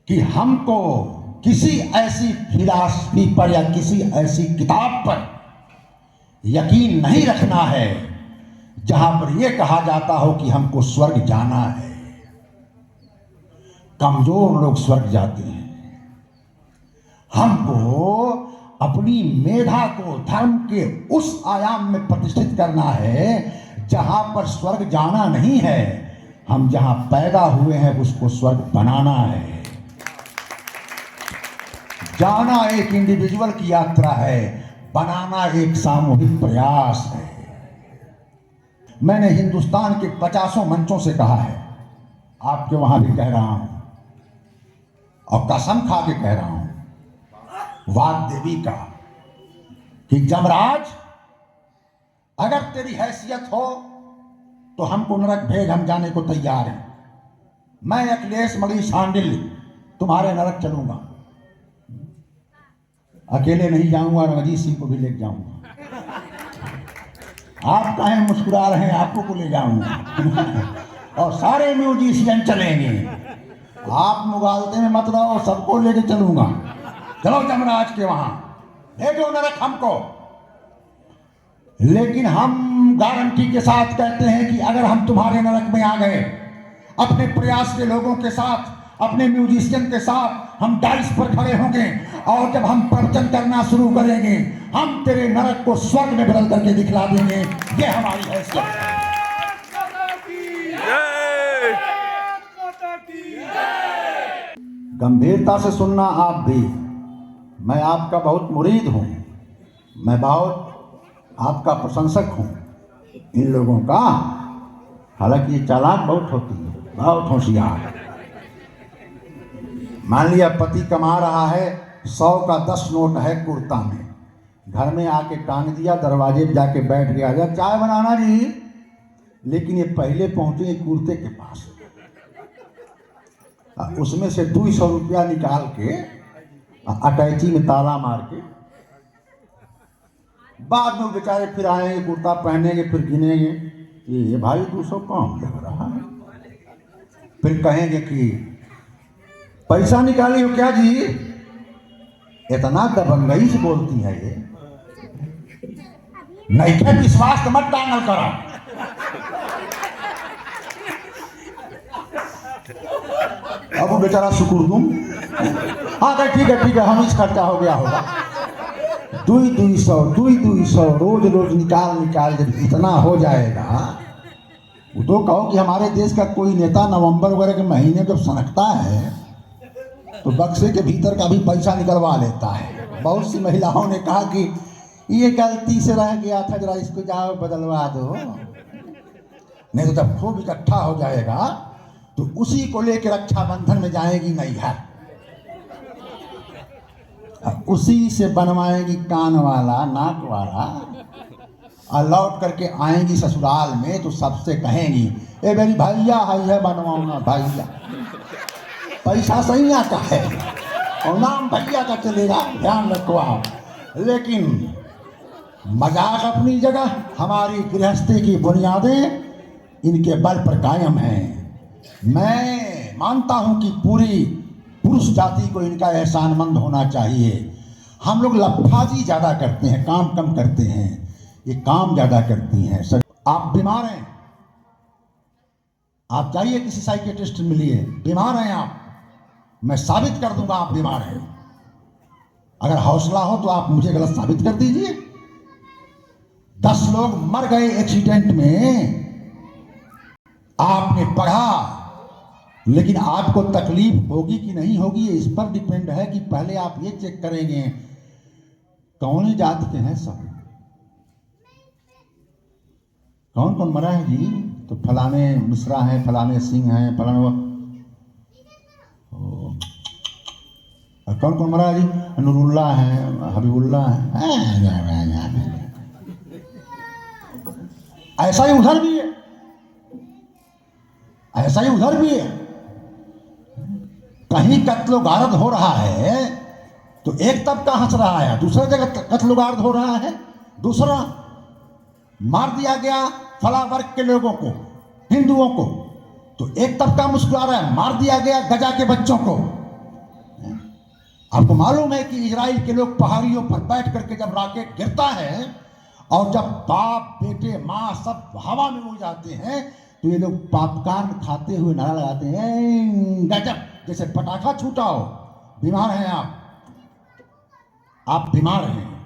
कि हमको किसी ऐसी फिलॉसफी पर या किसी ऐसी किताब पर यकीन नहीं रखना है जहां पर यह कहा जाता हो कि हमको स्वर्ग जाना है। कमजोर लोग स्वर्ग जाते हैं। हमको अपनी मेधा को धर्म के उस आयाम में प्रतिष्ठित करना है जहां पर स्वर्ग जाना नहीं है। हम जहां पैदा हुए हैं उसको स्वर्ग बनाना है। जाना एक इंडिविजुअल की यात्रा है, बनाना एक सामूहिक प्रयास है। मैंने हिंदुस्तान के 50 मंचों से कहा है, आपके वहां भी कह रहा हूं और कसम खा के कह रहा हूं वाग्देवी का, कि जमराज अगर तेरी हैसियत हो तो हमको नरक भेज, हम जाने को तैयार हैं। मैं अखिलेश मणि शांडिल तुम्हारे नरक चलूंगा, अकेले नहीं जाऊंगा, रणजीत सिंह को भी ले जाऊंगा। आप काहे मुस्कुरा रहे हैं, आपको को ले जाऊंगा और सारे म्यूजिशियन चलेंगे। आप मुगालते में मत रहो, सबको लेके चलूंगा। चलो जमराज के वहां भेजो नरक हमको। लेकिन हम गारंटी के साथ कहते हैं कि अगर हम तुम्हारे नरक में आ गए, अपने प्रयास के लोगों के साथ, अपने म्यूजिशियन के साथ हम डाइस पर खड़े होंगे और जब हम प्रवचन करना शुरू करेंगे, हम तेरे नरक को स्वर्ग में बदल करके दिखला देंगे। ये हमारी हैसियत है। गंभीरता से सुनना आप भी। मैं आपका बहुत मुरीद हूं, मैं बहुत आपका प्रशंसक हूं इन लोगों का। हालांकि ये चालाक बहुत होती है, बहुत होशियार। मान लिया पति कमा रहा है, 100 का 10 नोट है कुर्ता में, घर में आके टांग दिया, दरवाजे पे जाके बैठ गया, जा चाय बनाना जी। लेकिन ये पहले पहुंचे कुर्ते के पास, उसमें से 200 रुपया निकाल के अटैची में ताला मार के, बाद में बेचारे फिर आएंगे, कुर्ता पहनेंगे, फिर गिनेंगे, ये भाई 200 कम लग रहा है। फिर कहेंगे कि पैसा निकाली हो क्या जी? इतना दबंगई से बोलती है ये, नहीं क्या विश्वास तो मत टांगल करो। अब वो बेचारा शुक्र तुम, हाँ ठीक है हम इस खर्चा हो गया होगा। 200 रोज रोज निकाल जब इतना हो जाएगा, वो तो कहो कि हमारे देश का कोई नेता नवंबर वगैरह के महीने जब सनकता है तो बक्से के भीतर का भी पैसा निकलवा लेता है। बहुत सी महिलाओं ने कहा कि ये गलती से रह गया था, जरा इसको जाओ बदलवा दो। नहीं तो जब खूब इकट्ठा हो जाएगा तो उसी को लेकर रक्षाबंधन में जाएगी नैहर, उसी से बनवाएगी कान वाला, नाक वाला, और लौट करके आएंगी ससुराल में तो सबसे कहेंगी, ए मेरी भैया है बनवाऊंगा भैया। पैसा सैया का है और नाम भैया का चलेगा, ध्यान रखो आप। लेकिन मजाक अपनी जगह, हमारी गृहस्थी की बुनियादें इनके बल पर कायम हैं। मैं मानता हूं कि पूरी पुरुष जाति को इनका एहसानमंद होना चाहिए। हम लोग लफाजी ज़्यादा करते हैं, काम कम करते हैं, ये काम ज़्यादा करती हैं। आप बीमार हैं, आप जाइए किसी साइकियाट्रिस्ट मिलिए, बीमार हैं आप, मैं साबित कर दूंगा आप बीमार हैं। अगर हौसला हो तो आप मुझे गलत साबित कर दीजिए। 10 लोग मर गए एक्सीडेंट में, आपने पढ़ा, लेकिन आपको तकलीफ होगी कि नहीं होगी ये इस पर डिपेंड है कि पहले आप ये चेक करेंगे कौन जात के हैं सब, कौन कौन मरा है जी। तो फलाने मिश्रा हैं, फलाने सिंह हैं, फलाने कौन कौन मरा है जी, नूरुल्ला है, हबीबुल्ला है। ऐसा ही उधर भी है, ऐसा ही उधर भी है। कहीं कत्लो गारद हो रहा है तो एक तबका हंस रहा है, दूसरा जगह कत्लो गारद हो रहा है, दूसरा मार दिया गया फला वर्ग के लोगों को, हिंदुओं को, तो एक तबका मुस्कुरा रहा है, मार दिया गया गजा के बच्चों को। आपको मालूम है कि इजराइल के लोग पहाड़ियों पर बैठ करके जब रॉकेट गिरता है और जब बाप बेटे माँ सब हवा में उड़ जाते हैं तो ये लोग पॉपकॉर्न खाते हुए नारा लगाते हैं, गजब, जैसे पटाखा छूटा हो। बीमार हैं आप बीमार हैं।